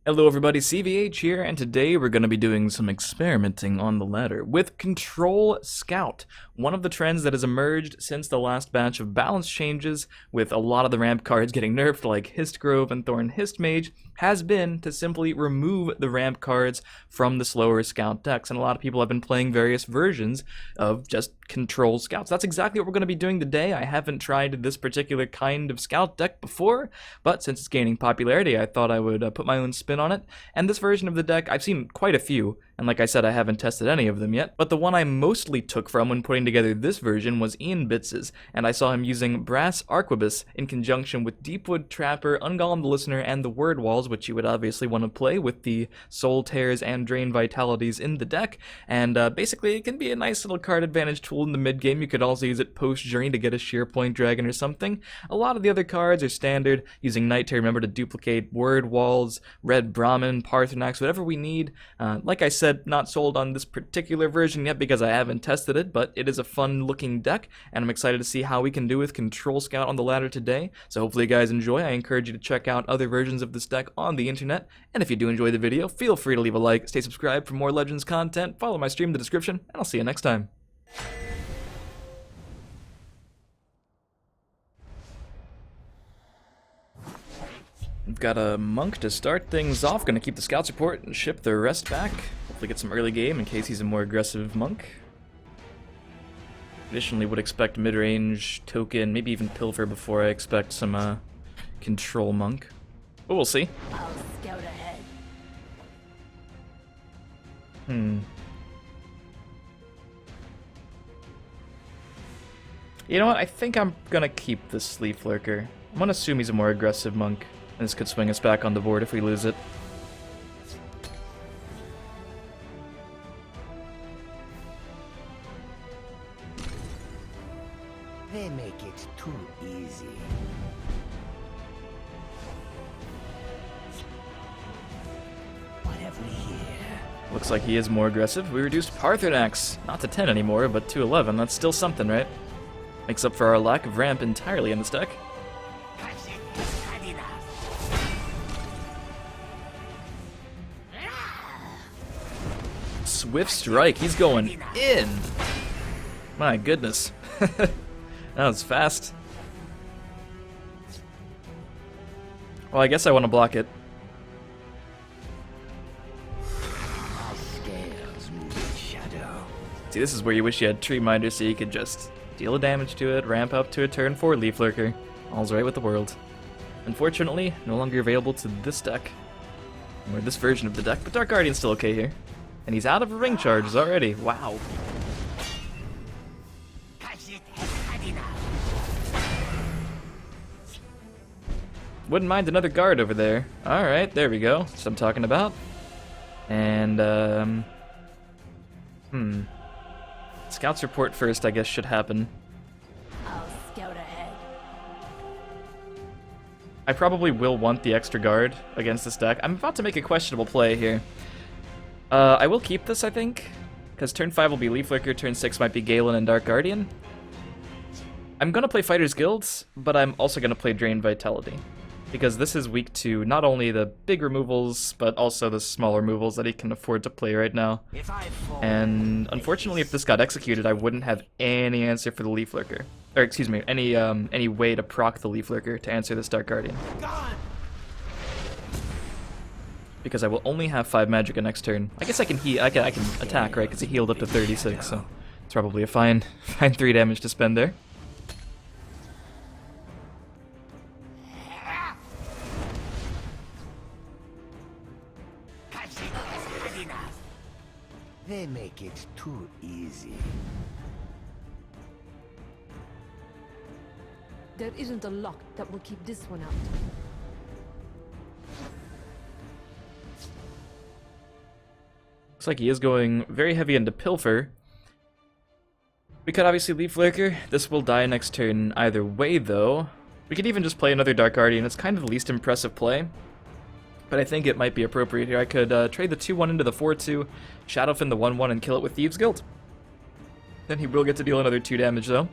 Hello everybody, CVH here, and today we're going to be doing some experimenting on the ladder with Control Scout. One of the trends that has emerged since the last batch of balance changes, with a lot of the ramp cards getting nerfed like Histgrove and Thorn Histmage, has been to simply remove the ramp cards from the slower Scout decks, and a lot of people have been playing various versions of just Control Scouts. That's exactly what we're going to be doing today. I haven't tried this particular kind of Scout deck before, but since it's gaining popularity, I thought I would put my own spin on it. And this version of the deck, I've seen quite a few, and like I said, I haven't tested any of them yet, but the one I mostly took from when putting together this version was Ian Bitz's, and I saw him using Brass Arquebus in conjunction with Deepwood Trapper, Ungolem the Listener, and the Word Walls, which you would obviously want to play with the Soul Tears and Drain Vitalities in the deck, and basically it can be a nice little card advantage tool in the mid-game. You could also use it post-Journey to get a Sheer Point Dragon or something. A lot of the other cards are standard, using Night to remember to duplicate Word Walls, Red Brahmin, Parthenax, whatever we need. Like I said, not sold on this particular version yet because I haven't tested it, but it is a fun looking deck, and I'm excited to see how we can do with Control Scout on the ladder today. So hopefully you guys enjoy. I encourage you to check out other versions of this deck on the internet, and if you do enjoy the video, feel free to leave a like, stay subscribed for more Legends content, follow my stream in the description, and I'll see you next time. We've got a Monk to start things off. Gonna keep the Scout support and ship the rest back. Hopefully get some early game in case he's a more aggressive Monk. Additionally, would expect mid-range token, maybe even Pilfer before I expect some Control Monk. But we'll see. I'll scout ahead. You know what? I think I'm gonna keep this Sleep Lurker. I'm gonna assume he's a more aggressive Monk. And this could swing us back on the board if we lose it. They make it too easy. What have we here? Looks like he is more aggressive. We reduced Parthenax, not to 10 anymore, but to 11. That's still something, right? Makes up for our lack of ramp entirely in this deck. Swift Strike, he's going in! My goodness. That was fast. Well, I guess I want to block it. See, this is where you wish you had Tree Minder so you could just deal damage to it, ramp up to a turn 4 Leaf Lurker. All's right with the world. Unfortunately, no longer available to this deck. Or this version of the deck, but Dark Guardian's still okay here. And he's out of ring charges already. Wow. Wouldn't mind another guard over there. Alright, there we go. That's what I'm talking about. And, Scout's report first, I guess, should happen. I'll scout ahead. I probably will want the extra guard against this deck. I'm about to make a questionable play here. I will keep this, I think, because turn 5 will be Leaf Lurker, turn 6 might be Galen and Dark Guardian. I'm going to play Fighter's Guilds, but I'm also going to play Drain Vitality, because this is weak to not only the big removals, but also the small removals that he can afford to play right now. And unfortunately, if this got executed, I wouldn't have any answer for the Leaf Lurker. Or, excuse me, any way to proc the Leaf Lurker to answer this Dark Guardian. Because I will only have 5 Magicka next turn. I guess I can attack, right? Because he healed up to 36, so it's probably a fine 3 damage to spend there. They make it too easy. There isn't a lock that will keep this one out. Looks like he is going very heavy into Pilfer. We could obviously Leaf Lurker. This will die next turn either way, though. We could even just play another Dark Guardian. It's kind of the least impressive play, but I think it might be appropriate here. I could trade the 2-1 into the 4-2, Shadowfin the 1-1, and kill it with Thieves' Guild. Then he will get to deal another 2 damage, though.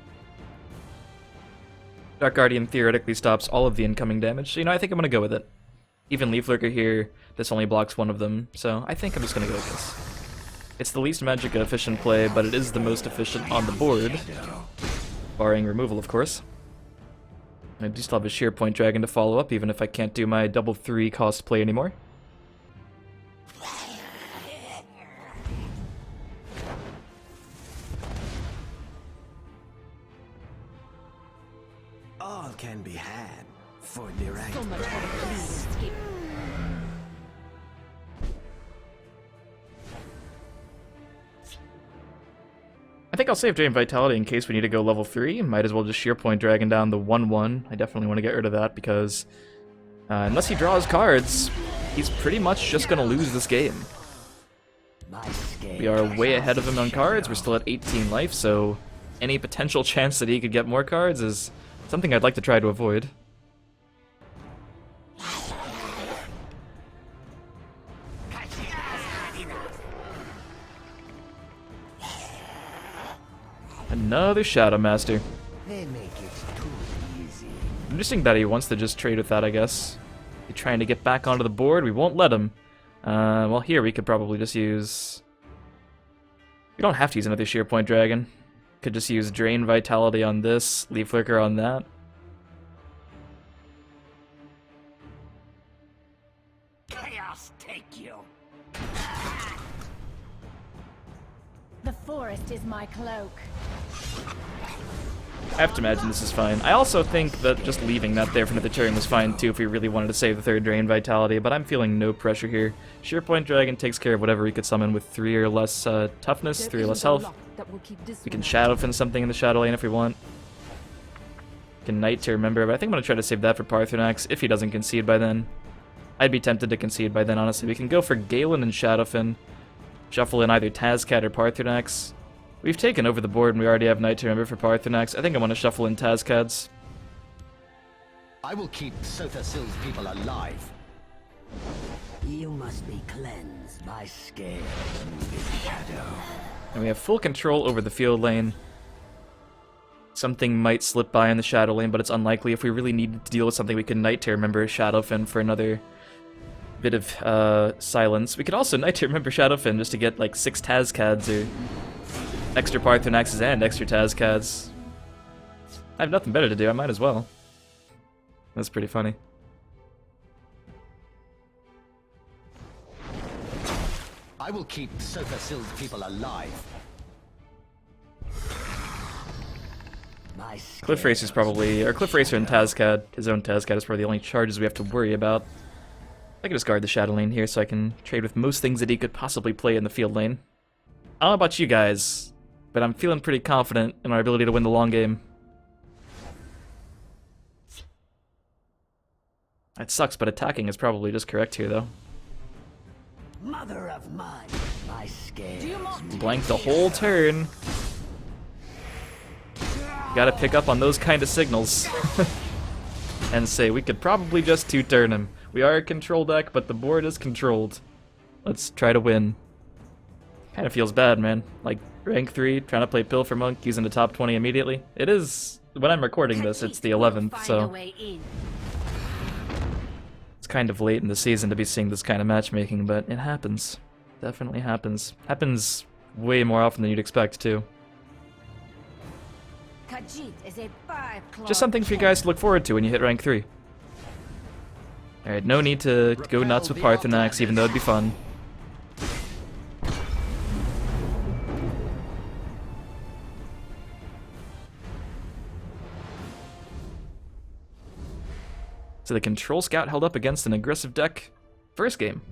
Dark Guardian theoretically stops all of the incoming damage, so, you know, I think I'm going to go with it. Even Leaf Lurker here, this only blocks one of them, so I think I'm just gonna go with this. It's the least Magicka efficient play, but it is the most efficient on the board. Barring removal, of course. I do still have a Sheer Point Dragon to follow up, even if I can't do my double 3 cost play anymore. All can be had for the right So much for the clean escape. I think I'll save Drain Vitality in case we need to go level 3. Might as well just Sheer Point Dragon down the 1-1. I definitely want to get rid of that because unless he draws cards, he's pretty much just going to lose this game. We are way ahead of him on cards. We're still at 18 life, so any potential chance that he could get more cards is something I'd like to try to avoid. Another Shadow Master. They make it too easy. Interesting that he wants to just trade with that, I guess. He's trying to get back onto the board. We won't let him. Well, here we could probably just use... We don't have to use another Sheer Point Dragon. Could just use Drain Vitality on this, Leaf Lurker on that. Chaos take you. The forest is my cloak. I have to imagine this is fine. I also think that just leaving that there for another turn was fine too if we really wanted to save the third Drain Vitality, but I'm feeling no pressure here. Sheer Point Dragon takes care of whatever he could summon with 3 or less toughness, 3 or less health. We can Shadowfin something in the Shadow Lane if we want. We can Knight to remember, but I think I'm going to try to save that for Parthenax if he doesn't concede by then. I'd be tempted to concede by then, honestly. We can go for Galen and Shadowfin. Shuffle in either Tazcat or Parthenax. We've taken over the board and we already have Knight to remember for Parthenax. I think I want to shuffle in Tazcats. I will keep Sothasil's people alive. You must be cleansed by scale with shadow. And we have full control over the field lane. Something might slip by in the Shadow Lane, but it's unlikely. If we really needed to deal with something, we could Knight to remember Shadowfin for another bit of silence. We could also Knight to remember Shadowfin just to get like 6 Tazcads or extra Parthenaxes and extra Tazcads. I have nothing better to do, I might as well. That's pretty funny. I will keep Sothasil's people alive. Cliff Racer's probably, or Cliff Racer and Tazcat, his own Tazcat is probably the only charges we have to worry about. I can discard the Shadow Lane here so I can trade with most things that he could possibly play in the field lane. I don't know about you guys, but I'm feeling pretty confident in our ability to win the long game. It sucks, but attacking is probably just correct here, though. Mother of mine, my scales. Blank the whole turn. Gotta pick up on those kind of signals. And say, we could probably just 2-turn him. We are a control deck, but the board is controlled. Let's try to win. Kinda feels bad, man. Like, rank 3, trying to play Pilfer Monk, using the top 20 immediately. It is, when I'm recording this, it's the 11th, so... It's kind of late in the season to be seeing this kind of matchmaking, but it happens. Definitely happens. Happens way more often than you'd expect, too. Just something for you guys to look forward to when you hit rank 3. Alright, no need to go nuts with Parthenax, even though it'd be fun. So the Control Scout held up against an aggressive deck. First game.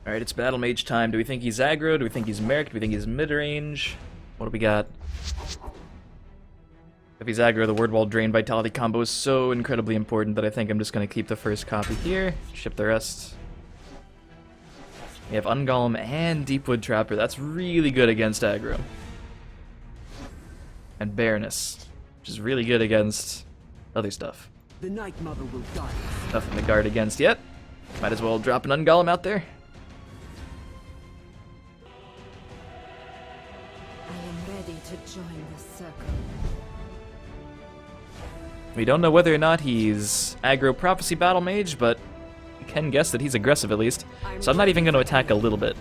Alright, it's Battle Mage time. Do we think he's aggro? Do we think he's Merrick? Do we think he's mid-range? What do we got? If he's aggro, the Word Wall Drain Vitality combo is so incredibly important that I think I'm just going to keep the first copy here, ship the rest. We have Ungolem and Deepwood Trapper. That's really good against aggro. And Baroness, which is really good against other stuff. The Night Mother will guide us. Nothing to guard against yet. Might as well drop an Ungolem out there. I am ready to join the circle. We don't know whether or not he's aggro Prophecy Battle Mage, but we can guess that he's aggressive at least. So I'm not even going to attack a little bit.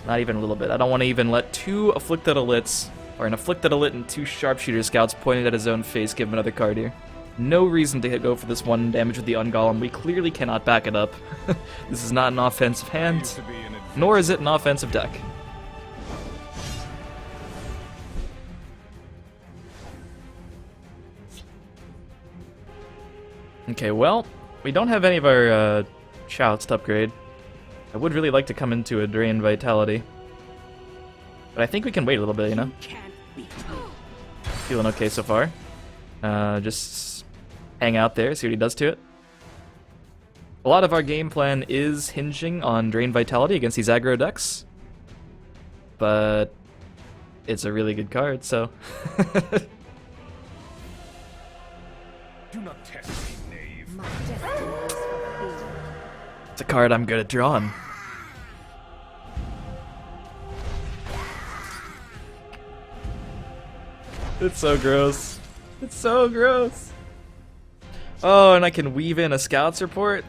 Not even a little bit. I don't want to even let two Afflicted Elits, or an Afflicted Elit and two Sharpshooter Scouts pointed at his own face give him another card here. No reason to go for this one damage with the Ungolem. We clearly cannot back it up. This is not an offensive hand, nor is it an offensive deck. Okay, well, we don't have any of our shouts to upgrade. I would really like to come into a Drain Vitality. But I think we can wait a little bit, you know? Feeling okay so far. Just hang out there, see what he does to it. A lot of our game plan is hinging on Drain Vitality against these aggro decks. But it's a really good card, so... Do not test me, knave. My destiny is fulfilled. It's a card I'm good at drawing. It's so gross. It's so gross. Oh, and I can weave in a Scouts report?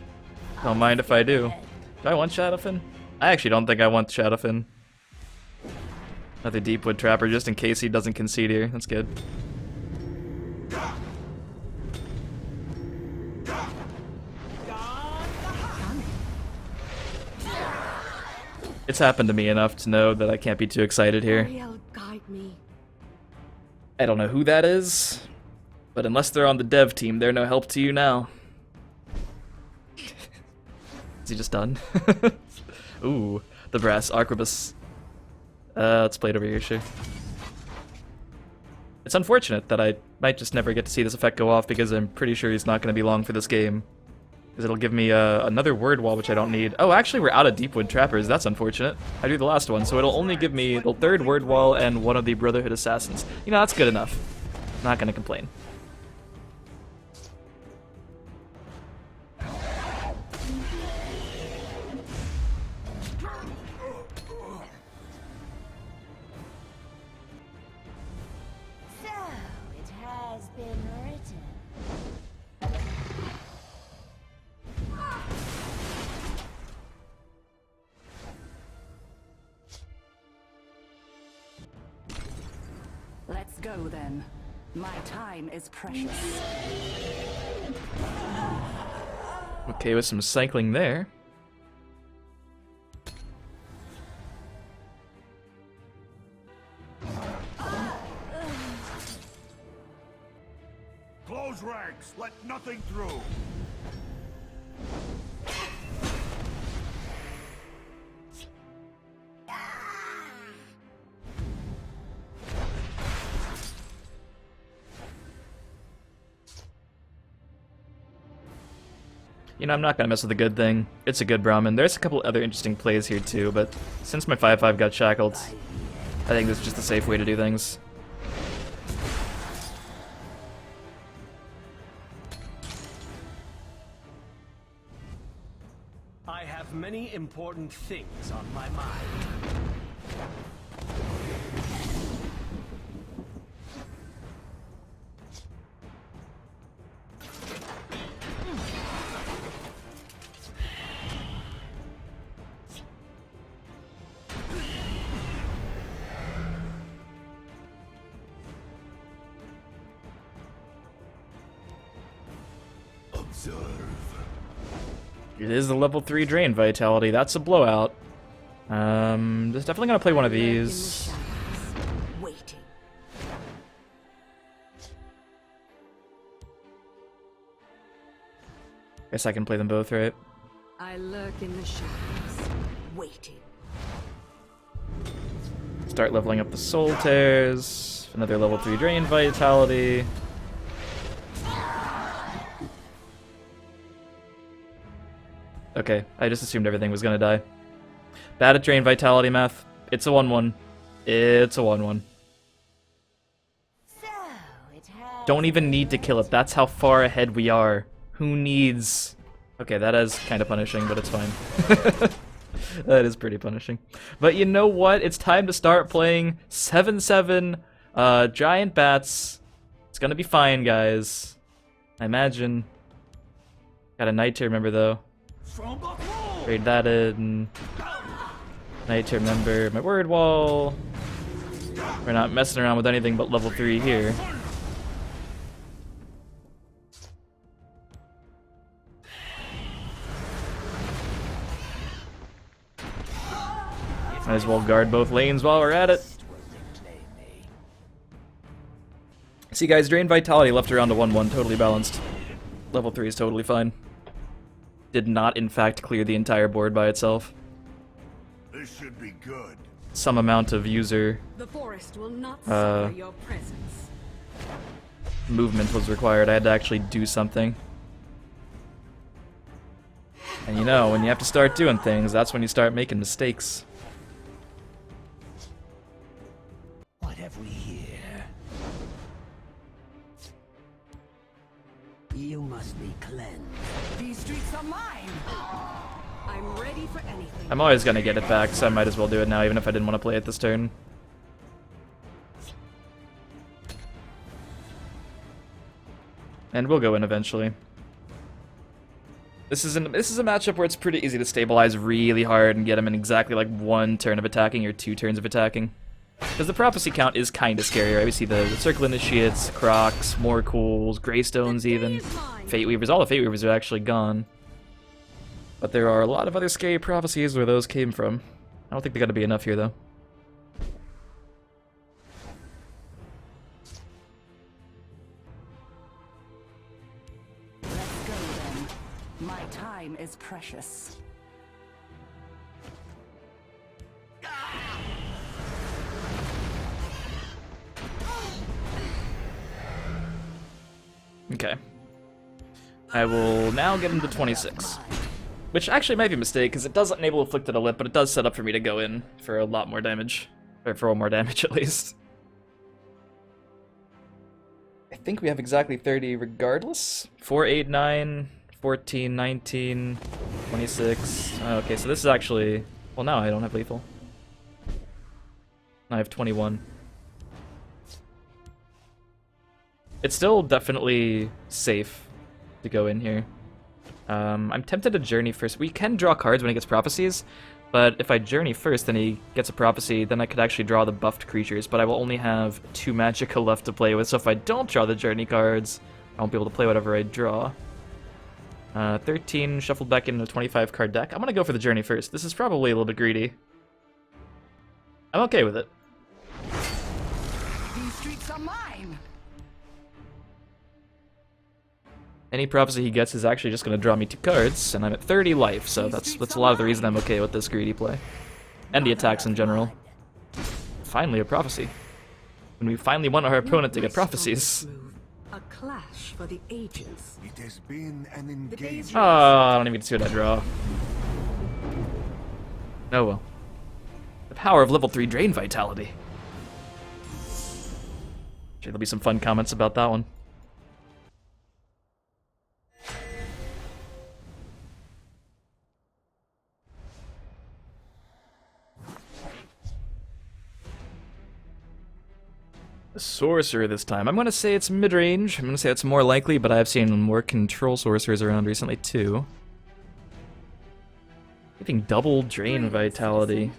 Don't mind if I do. Do I want Shadowfin? I actually don't think I want Shadowfin. Another Deepwood Trapper just in case he doesn't concede here. That's good. It's happened to me enough to know that I can't be too excited here. Guide me. I don't know who that is, but unless they're on the dev team, they're no help to you now. Is he just done? Ooh, the brass arquebus. Let's play it over here, sure. It's unfortunate that I might just never get to see this effect go off because I'm pretty sure he's not going to be long for this game. Because it'll give me another word wall, which I don't need. Oh, actually, we're out of Deepwood Trappers. That's unfortunate. I do the last one, so it'll only give me the third word wall and one of the Brotherhood Assassins. You know, that's good enough. Not going to complain. So, it has been written. Let's go then. My time is precious. Okay, with some cycling there. Close ranks. Let nothing through. You know, I'm not going to mess with the good thing. It's a good Brahmin. There's a couple other interesting plays here too, but since my 5/5 got shackled, I think this is just a safe way to do things. I have many important things on my mind. It is the level 3 Drain Vitality. That's a blowout. Just definitely gonna play one of these. Waiting. Guess I can play them both, right? I lurk in the shadows, waiting. Start leveling up the Soul Tears. Another level 3 Drain Vitality. Okay, I just assumed everything was gonna die. Bad at Drain Vitality math. It's a 1/1. It's a 1/1. So, it has Don't even need to kill it. That's how far ahead we are. Who needs... Okay, that is kind of punishing, but it's fine. That is pretty punishing. But you know what? It's time to start playing 7/7 Giant Bats. It's gonna be fine, guys. I imagine. Got a knight to remember though. Trade that in. Knight to remember my word wall. We're not messing around with anything but level 3 here. Might as well guard both lanes while we're at it. See guys, Drain Vitality left around to 1-1, totally balanced. Level 3 is totally fine. Did not in fact clear the entire board by itself. This should be good. Some amount of user The forest will not suffer your presence. movement was required. I had to actually do something. And you know, when you have to start doing things, that's when you start making mistakes. What have we here? You must be cleansed. These streets are mine! I'm ready for anything. I'm always gonna get it back, so I might as well do it now, even if I didn't want to play it this turn. And we'll go in eventually. This is a matchup where it's pretty easy to stabilize really hard and get him in exactly like 1 turn of attacking or 2 turns of attacking. Because the prophecy count is kind of scary, right? We see the Circle Initiates, Crocs, more Cools, Greystones even, Fate Weavers. All the Fate Weavers are actually gone. But there are a lot of other scary prophecies where those came from. I don't think they're gonna be enough here though. Let's go then. My time is precious. Okay. I will now get into 26. Which actually might be a mistake, because it does enable Afflicted Lip, but it does set up for me to go in for a lot more damage. Or for 1 more damage at least. I think we have exactly 30 regardless. 4, 8, 9, 14, 19, 26. Okay, so this is actually... Well, now I don't have lethal. I have 21. It's still definitely safe to go in here. I'm tempted to Journey first. We can draw cards when he gets prophecies, but if I Journey first, then he gets a prophecy, then I could actually draw the buffed creatures, but I will only have 2 Magicka left to play with, so if I don't draw the Journey cards, I won't be able to play whatever I draw. 13, shuffled back into a 25 card deck. I'm gonna go for the Journey first. This is probably a little bit greedy. I'm okay with it. These streets are mine! Any prophecy he gets is actually just going to draw me 2 cards, and I'm at 30 life, so that's a lot of the reason I'm okay with this greedy play. And the attacks in general. Finally a prophecy. When we finally want our opponent to get prophecies. A clash for the ages. It has been an engagement. Oh, I don't even see what I draw. Oh well. The power of level 3 Drain Vitality. Sure, there'll be some fun comments about that one. Sorcerer this time. I'm going to say it's mid-range. I'm going to say it's more likely, but I've seen more control sorcerers around recently too. Getting double Drain Vitality.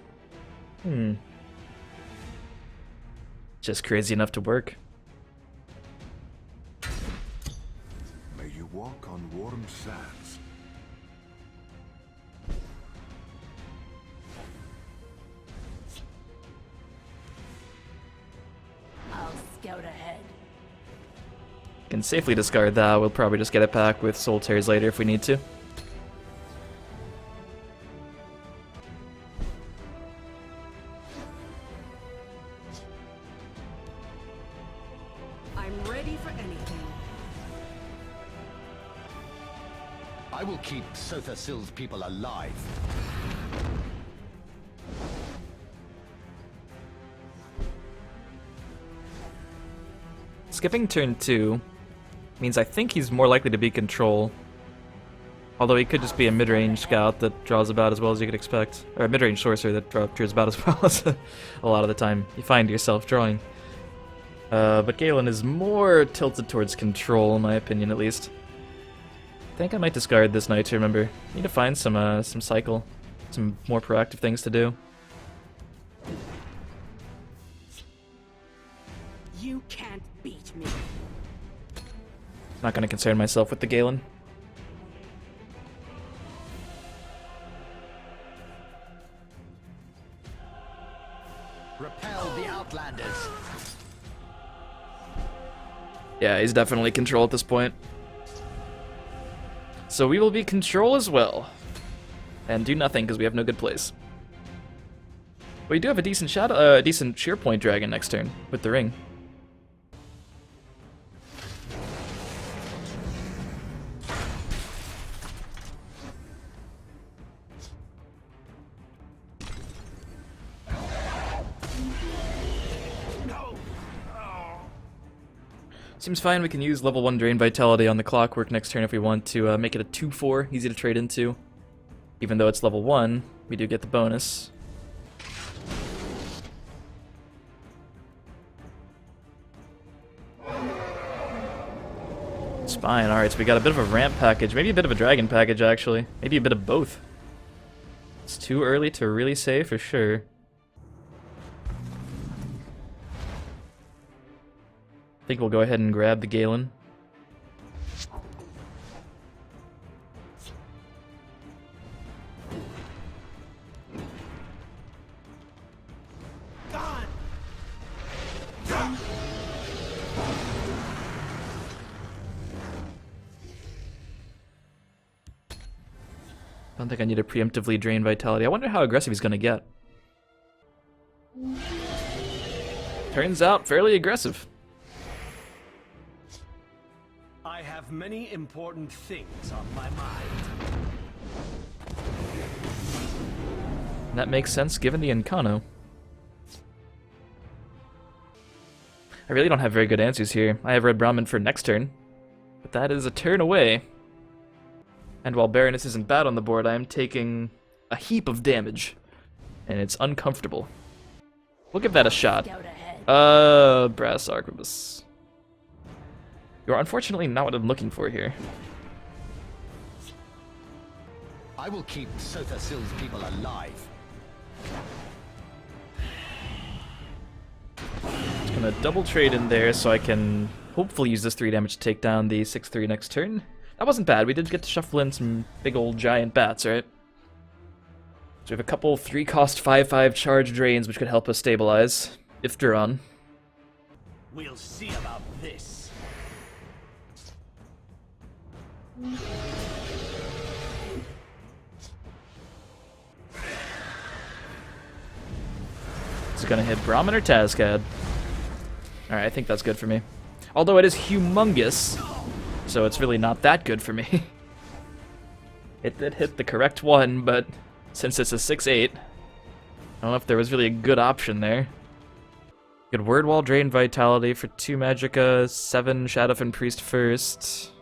Just crazy enough to work. May you walk on warm sands. I'll scout ahead. Can safely discard that. We'll probably just get it back with Soul Tears later if we need to. I'm ready for anything. I will keep Sotha-Sil's people alive. Skipping turn 2 means I think he's more likely to be control. Although he could just be a mid-range scout that draws about as well as you could expect. Or a mid-range sorcerer that draws about as well as a lot of the time you find yourself drawing. But Galen is more tilted towards control, in my opinion, at least. I think I might discard this knight to remember. Need to find some cycle, some more proactive things to do. You can't beat me. Not gonna concern myself with the Galen. Repel the Outlanders. Yeah, he's definitely control at this point. So we will be control as well. And do nothing because we have no good place. We do have a decent decent shear point dragon next turn with the ring. Seems fine, we can use level 1 Drain Vitality on the Clockwork next turn if we want to make it a 2-4, easy to trade into. Even though it's level 1, we do get the bonus. It's fine, alright, so we got a bit of a ramp package, maybe a bit of a dragon package actually, maybe a bit of both. It's too early to really say for sure. I think we'll go ahead and grab the Galen. I don't think I need to preemptively drain Vitality. I wonder how aggressive he's gonna get. Turns out fairly aggressive. I have many important things on my mind. That makes sense given the Incano. I really don't have very good answers here. I have Red Brahmin for next turn, but that is a turn away. And while Baroness isn't bad on the board, I am taking a heap of damage, and it's uncomfortable. We'll give that a shot. Scout ahead. Brass Arquebus. You're unfortunately not what I'm looking for here. I will keep Sotha Sill's people alive. Just gonna double trade in there so I can hopefully use this 3 damage to take down the 6-3 next turn. That wasn't bad. We did get to shuffle in some big old giant bats, right? So we have a couple 3-cost 5/5 charge drains which could help us stabilize, if drawn. We'll see about this. Is it gonna hit Brahmin or Tazcad? Alright, I think that's good for me. Although it is humongous, so it's really not that good for me. It did hit the correct one, but since it's a 6/8, I don't know if there was really a good option there. Good Word Wall, Drain Vitality for 2 Magicka, 7 Shadowfen Priest first.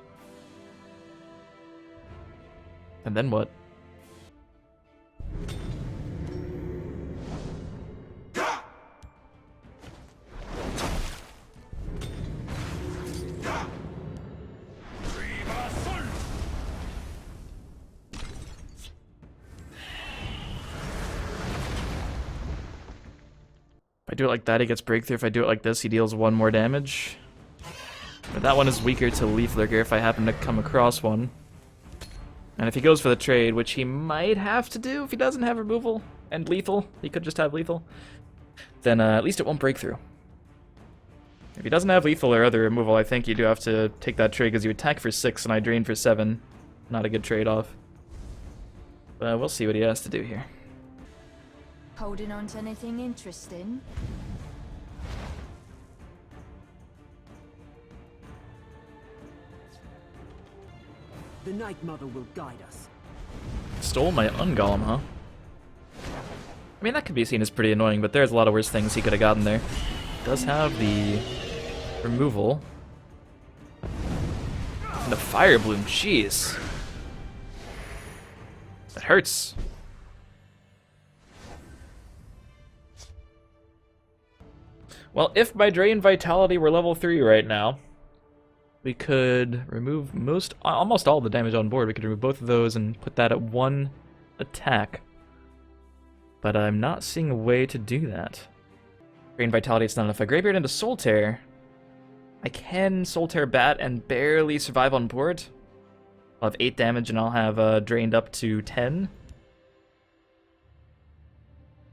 And then what? If I do it like that, he gets Breakthrough. If I do it like this, he deals 1 more damage. But that one is weaker to Leaf Lurker if I happen to come across one. And if he goes for the trade, which he might have to do if he doesn't have removal and lethal, he could just have lethal, then at least it won't break through. If he doesn't have lethal or other removal, I think you do have to take that trade because you attack for 6 and I drain for 7. Not a good trade-off. But we'll see what he has to do here. Holding on to anything interesting? The Night Mother will guide us. Stole my Ungolem, huh? I mean, that could be seen as pretty annoying, but there's a lot of worse things he could have gotten there. Does have the removal. And the Fire Bloom, jeez. That hurts. Well, if my Drain Vitality were level 3 right now, we could remove almost all the damage on board. We could remove both of those and put that at 1 attack. But I'm not seeing a way to do that. Drain Vitality, it's not enough. If I Graveyard into Soul Tear, I can Soul Tear Bat and barely survive on board. I'll have 8 damage and I'll have drained up to 10.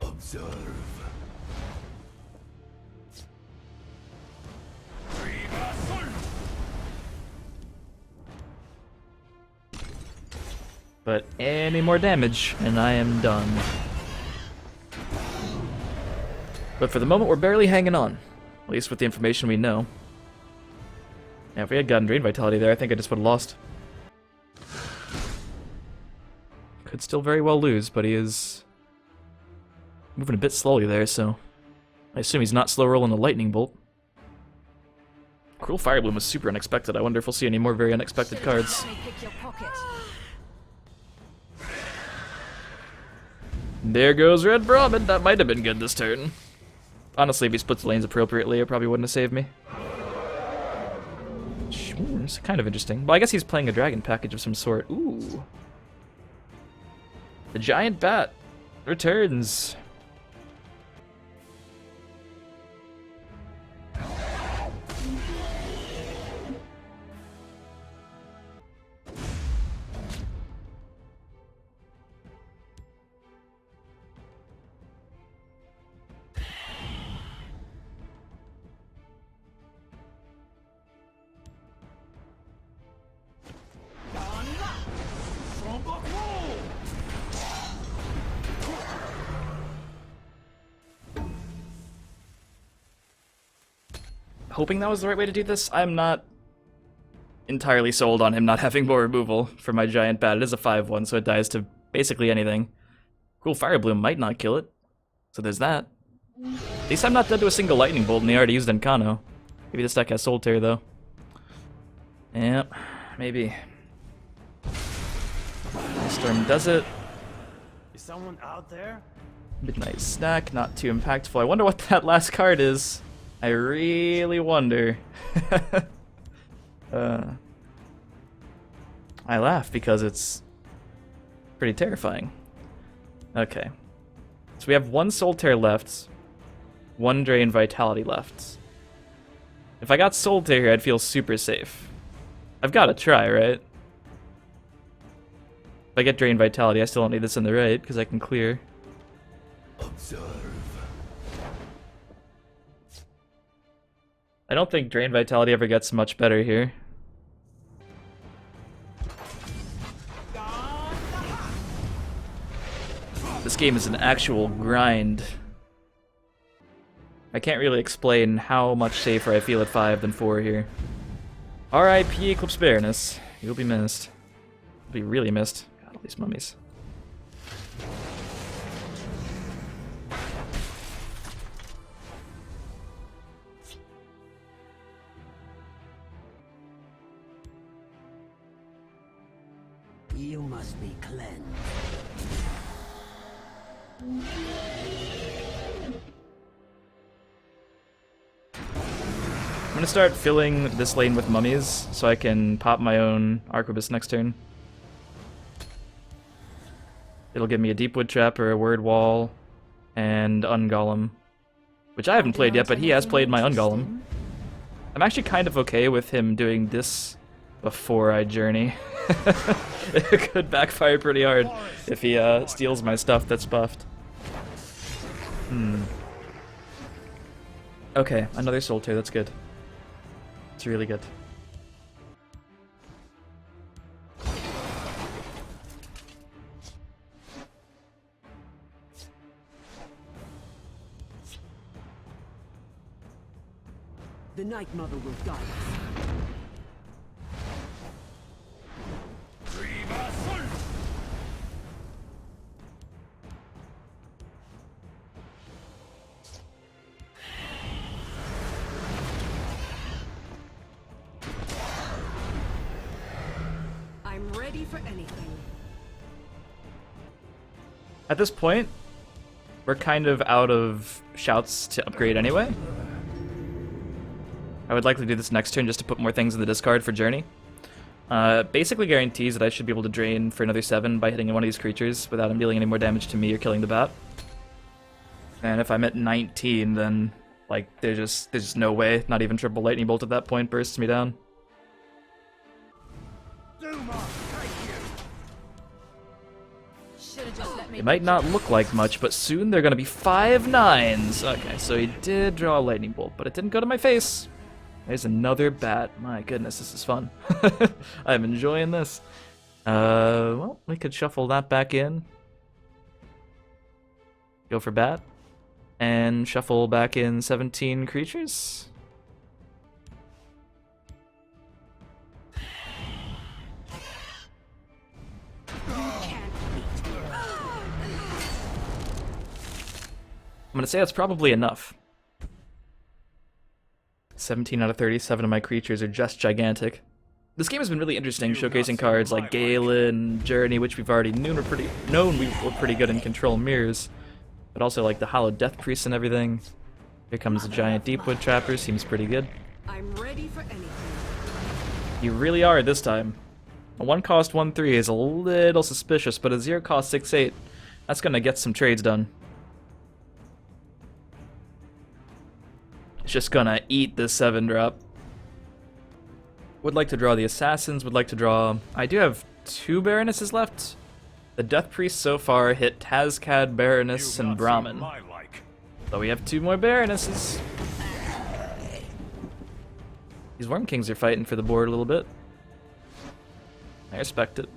Observe. But any more damage, and I am done. But for the moment, we're barely hanging on. At least with the information we know. Now, if we had gotten Drain Vitality there, I think I just would have lost. Could still very well lose, but he is moving a bit slowly there, so I assume he's not slow rolling a Lightning Bolt. Cruel Fire Bloom was super unexpected. I wonder if we'll see any more very unexpected cards. There goes Red Brahmin. That might have been good this turn. Honestly, if he splits lanes appropriately, it probably wouldn't have saved me. It's kind of interesting. Well, I guess he's playing a dragon package of some sort. Ooh. The giant bat returns. Hoping that was the right way to do this. I'm not entirely sold on him not having more removal for my giant bat. It is a 5/1, so it dies to basically anything. Cruel Fire Bloom might not kill it, so there's that. At least I'm not dead to a single Lightning Bolt, and they already used Encano. Maybe this deck has Soul Tear, though. Yep, maybe. Storm does it. Is someone out there? Midnight Snack, not too impactful. I wonder what that last card is. I really wonder. I laugh because it's pretty terrifying. Okay. So we have 1 Soul Tear left, 1 Drain Vitality left. If I got Soul Tear here, I'd feel super safe. I've got to try, right? If I get Drain Vitality, I still don't need this in the right, because I can clear. Observe. I don't think Drain Vitality ever gets much better here. This game is an actual grind. I can't really explain how much safer I feel at 5 than 4 here. R.I.P. Eclipse Baroness. You'll be missed. You'll be really missed. God, all these mummies. You must be cleansed. I'm gonna start filling this lane with mummies so I can pop my own Arquebus next turn. It'll give me a Deepwood Trap or a Word Wall and Ungolem, which I haven't played yet, but he has played my Ungolem. I'm actually kind of okay with him doing this before I journey. It could backfire pretty hard if he steals my stuff that's buffed. Okay, another Soul Tear, that's good. It's really good. The Night Mother will guide us. I'm ready for anything. At this point, we're kind of out of shouts to upgrade anyway. I would likely do this next turn just to put more things in the discard for Journey. Basically guarantees that I should be able to drain for another 7 by hitting one of these creatures without him dealing any more damage to me or killing the bat. And if I'm at 19, then like there's just no way. Not even triple lightning bolt at that point bursts me down. It might not look like much, but soon they're gonna be 5 9s. Okay, so he did draw a lightning bolt, but it didn't go to my face. There's another bat. My goodness, this is fun. I'm enjoying this. Well, we could shuffle that back in. Go for bat. And shuffle back in 17 creatures. I'm gonna say that's probably enough. 17 out of 37 of my creatures are just gigantic. This game has been really interesting, showcasing cards like Galen, Journey, which we've already known were pretty good in control mirrors, but also like the Hallowed Death Priest and everything. Here comes the giant Deepwood Trapper, seems pretty good. I'm ready for anything. You really are this time. A 1-cost 1/3 is a little suspicious, but a 0-cost 6/8, that's gonna get some trades done. It's just gonna eat this 7-drop. Would like to draw the Assassins, would like to draw... I do have 2 Baronesses left. The Death Priest so far hit Tazcad, Baroness, and Brahmin. So we have 2 more Baronesses. These Worm Kings are fighting for the board a little bit. I respect it.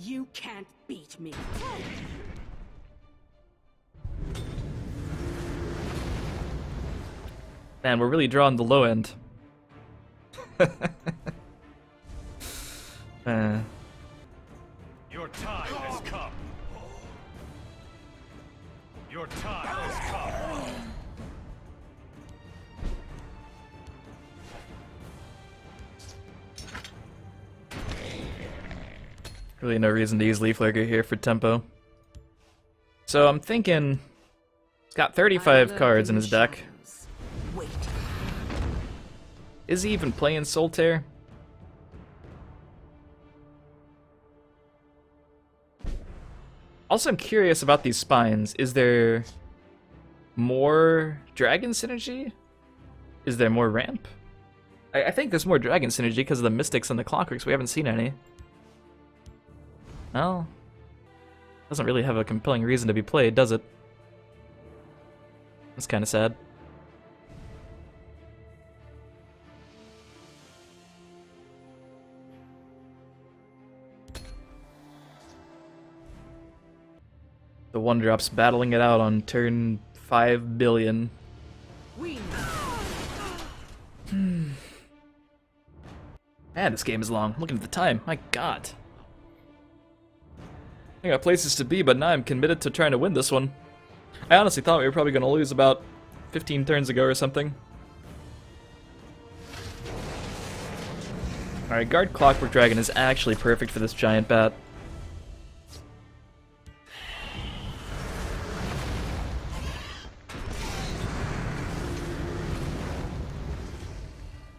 You can't beat me. Man, we're really drawing the low end. Your time has come. Your time has come. Really no reason to use Leaf Lurker here for tempo. So I'm thinking he's got 35 cards in his deck. Wait. Is he even playing Solitaire? Also, I'm curious about these spines. Is there more dragon synergy? Is there more ramp? I think there's more dragon synergy because of the Mystics and the Clockworks. We haven't seen any. Well, doesn't really have a compelling reason to be played, does it? That's kind of sad. The 1-drop's battling it out on turn 5 billion. Man, this game is long. Looking at the time, my god. I got places to be, but now I'm committed to trying to win this one. I honestly thought we were probably going to lose about 15 turns ago or something. Alright, Guard Clockwork Dragon is actually perfect for this giant bat.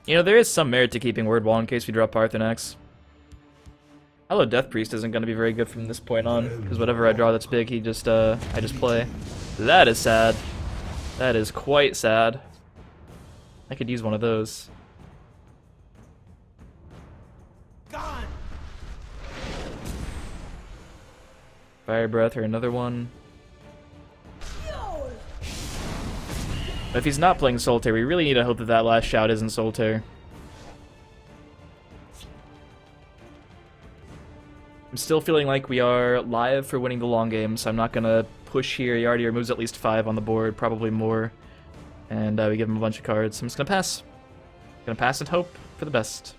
You know, there is some merit to keeping Word Wall in case we draw Parthenax. Hello, Death Priest isn't going to be very good from this point on, because whatever I draw that's big, I just play. That is sad. That is quite sad. I could use one of those. Gone. Fire Breath or another one. But if he's not playing Solitaire, we really need to hope that that last shout isn't Solitaire. I'm still feeling like we are live for winning the long game, so I'm not going to push here. He already removes at least 5 on the board, probably more. And we give him a bunch of cards. I'm just going to pass. Going to pass and hope for the best.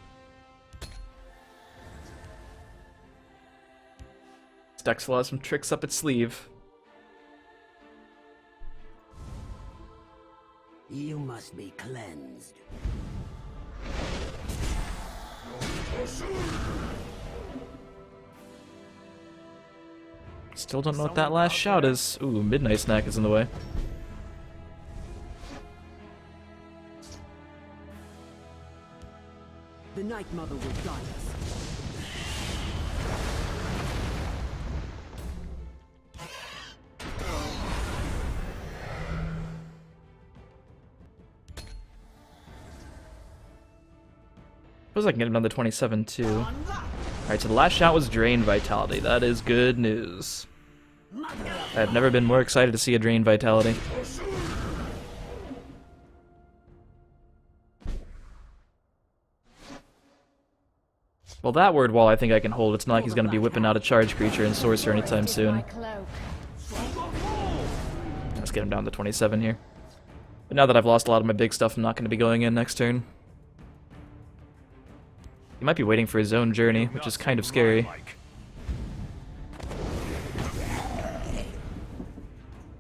This deck still has some tricks up its sleeve. You must be cleansed. Still don't know what that last shout is. Ooh, Midnight Snack is in the way. Mother will guide us. Suppose I can get another 27 too. Alright, so the last shot was Drain Vitality. That is good news. I've never been more excited to see a Drain Vitality. Well, that word wall I think I can hold. It's not like he's going to be whipping out a charge creature and sorcerer anytime Forest is my soon. cloak. Let's get him down to 27 here. But now that I've lost a lot of my big stuff, I'm not going to be going in next turn. He might be waiting for his own journey, which is kind of scary.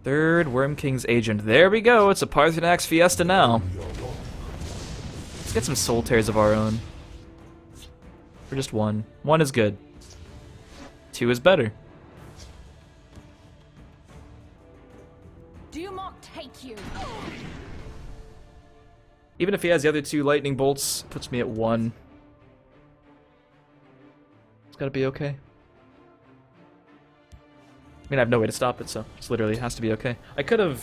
Third Worm King's Agent. There we go, it's a Parthenax Fiesta now. Let's get some Soul Tears of our own. Or just one. One is good. Two is better. Do not take you. Even if he has the other two Lightning Bolts, puts me at one. It's gotta be okay. I mean, I have no way to stop it, so it's literally has to be okay. I could have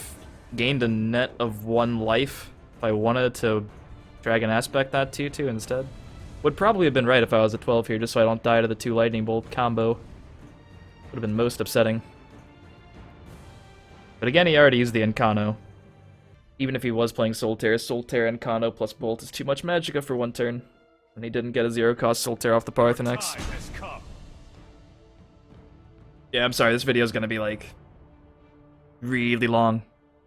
gained a net of 1 life if I wanted to Dragon Aspect that 2/2 instead. Would probably have been right if I was at 12 here, just so I don't die to the 2 Lightning Bolt combo. Would have been most upsetting. But again, he already used the Incano. Even if he was playing Soul Tear, Incano plus Bolt is too much Magicka for 1 turn. And he didn't get a 0-cost Soul Tear off the Parthenax. Yeah, I'm sorry, this video is gonna be, like, really long.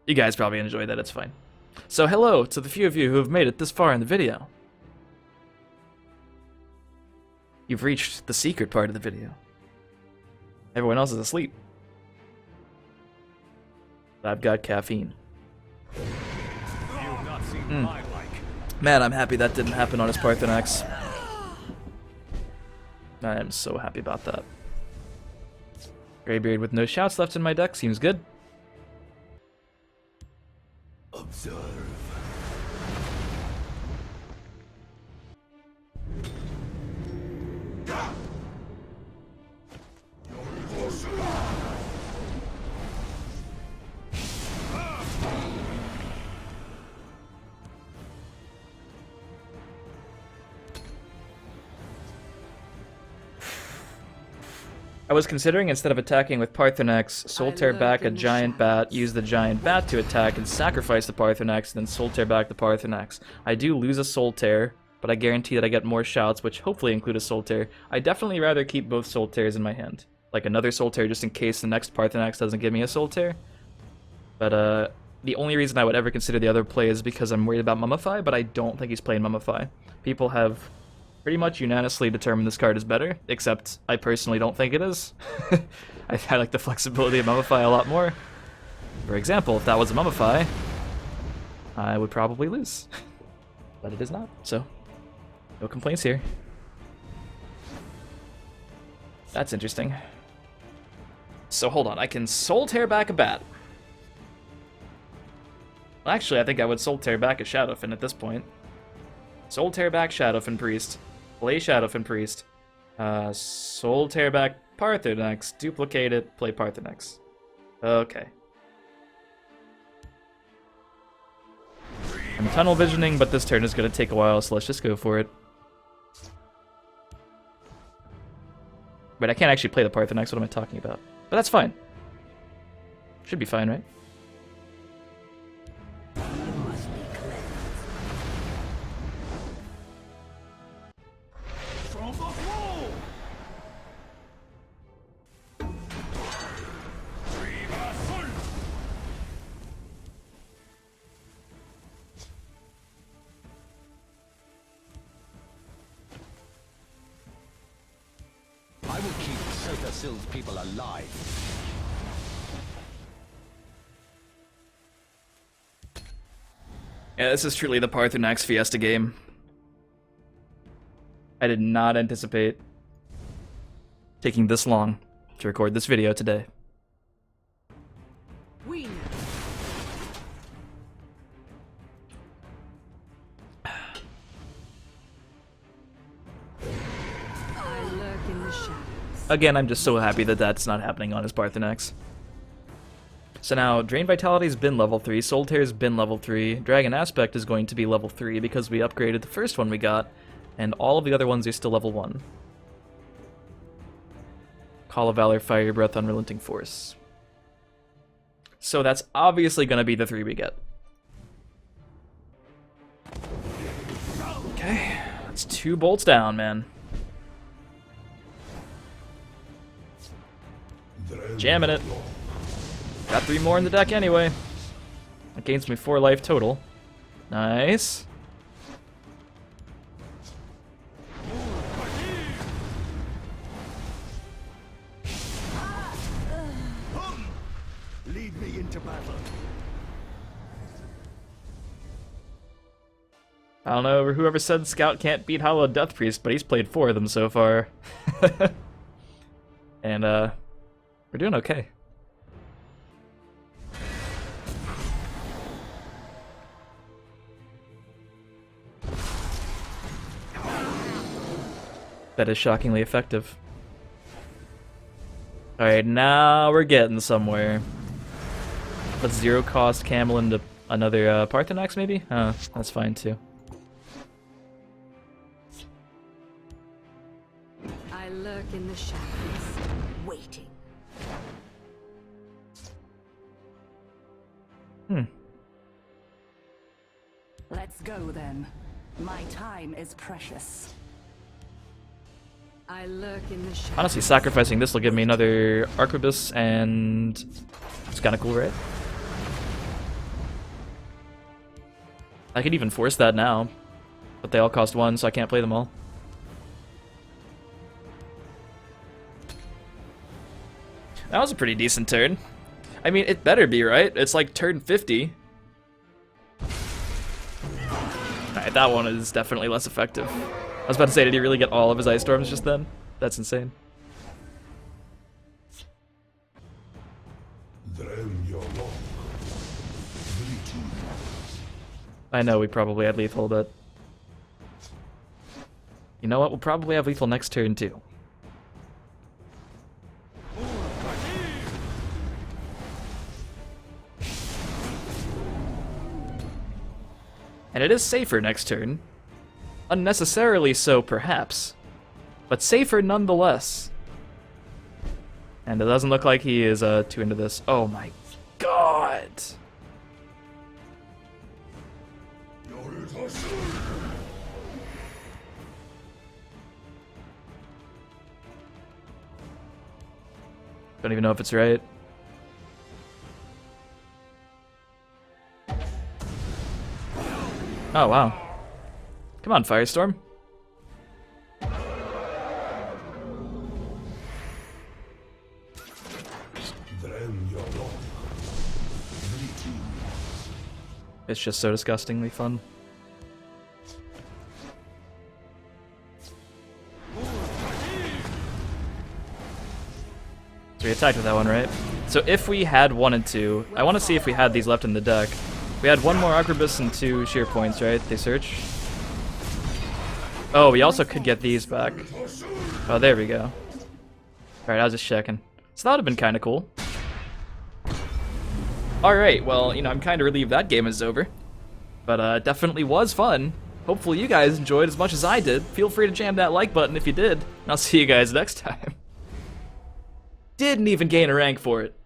You guys probably enjoyed that, it's fine. So hello to the few of you who have made it this far in the video. You've reached the secret part of the video. Everyone else is asleep. But I've got caffeine. You've not seen my like. Man, I'm happy that didn't happen on his Parthenax. I am so happy about that. Greybeard with no shouts left in my deck seems good. Observe. I was considering, instead of attacking with Parthenax, Soul Tear back a Giant Bat, use the Giant Bat to attack and sacrifice the Parthenax, and then Soul Tear back the Parthenax. I do lose a Soul Tear, but I guarantee that I get more shouts, which hopefully include a Soul Tear. I'd definitely rather keep both Soul Tears in my hand. Like another Soul Tear just in case the next Parthenax doesn't give me a Soul Tear. But the only reason I would ever consider the other play is because I'm worried about Mummify, but I don't think he's playing Mummify. People have pretty much unanimously determined this card is better, except I personally don't think it is. I like the flexibility of Mummify a lot more. For example, if that was a Mummify, I would probably lose. But it is not, so no complaints here. That's interesting. So hold on, I can Soul Tear back a Bat. Well, actually, I think I would Soul Tear back a Shadowfin at this point. Soul Tear back Shadowfin Priest. Play Shadowfin Priest. Soul Tear back Parthenax. Duplicate it. Play Parthenax. Okay. I'm tunnel visioning, but this turn is going to take a while, so let's just go for it. Wait, I can't actually play the Parthenax. What am I talking about? But that's fine. Should be fine, right? I will keep Sothasil's people alive. Yeah, this is truly the Parthenax Fiesta game. I did not anticipate taking this long to record this video today. We know. the shadows. Again, I'm just so happy that that's not happening on his Parthenax. So now, Drain Vitality's been level 3, Soul Tear's been level 3, Dragon Aspect is going to be level 3 because we upgraded the first one we got, and all of the other ones are still level 1. Call of Valor, Fire Breath, Unrelenting Force. So that's obviously going to be the 3 we get. Okay, that's 2 bolts down, man. Jamming it. Got 3 more in the deck anyway. That gains me 4 life total. Nice. Lead me into battle. I don't know whoever said Scout can't beat Hollow Death Priest, but he's played 4 of them so far. And we're doing okay. That is shockingly effective. Alright, now we're getting somewhere. Let's 0 cost Camel into another Parthenax maybe? That's fine too. I lurk in the shadows, waiting. Let's go then. My time is precious. I lurk in the shadows. Honestly, sacrificing this will give me another Arquebus, and it's kind of cool, right? I could even force that now, but they all cost 1, so I can't play them all. That was a pretty decent turn. I mean, it better be, right? It's like turn 50. Alright, that one is definitely less effective. I was about to say, did he really get all of his Ice Storms just then? That's insane. I know we probably had lethal, but... You know what? We'll probably have lethal next turn, too. And it is safer next turn. Unnecessarily so, perhaps. But safer nonetheless. And it doesn't look like he is too into this. Oh my god! Don't even know if it's right. Oh, wow. Come on, Firestorm. It's just so disgustingly fun. So we attacked with that one, right? So if we had 1 and 2, I want to see if we had these left in the deck. We had 1 more Arquebus and 2 sheer points, right? They search. Oh, we also could get these back. Oh, there we go. Alright, I was just checking. So that would have been kind of cool. Alright, well, you know, I'm kind of relieved that game is over. But it definitely was fun. Hopefully you guys enjoyed as much as I did. Feel free to jam that like button if you did. And I'll see you guys next time. Didn't even gain a rank for it.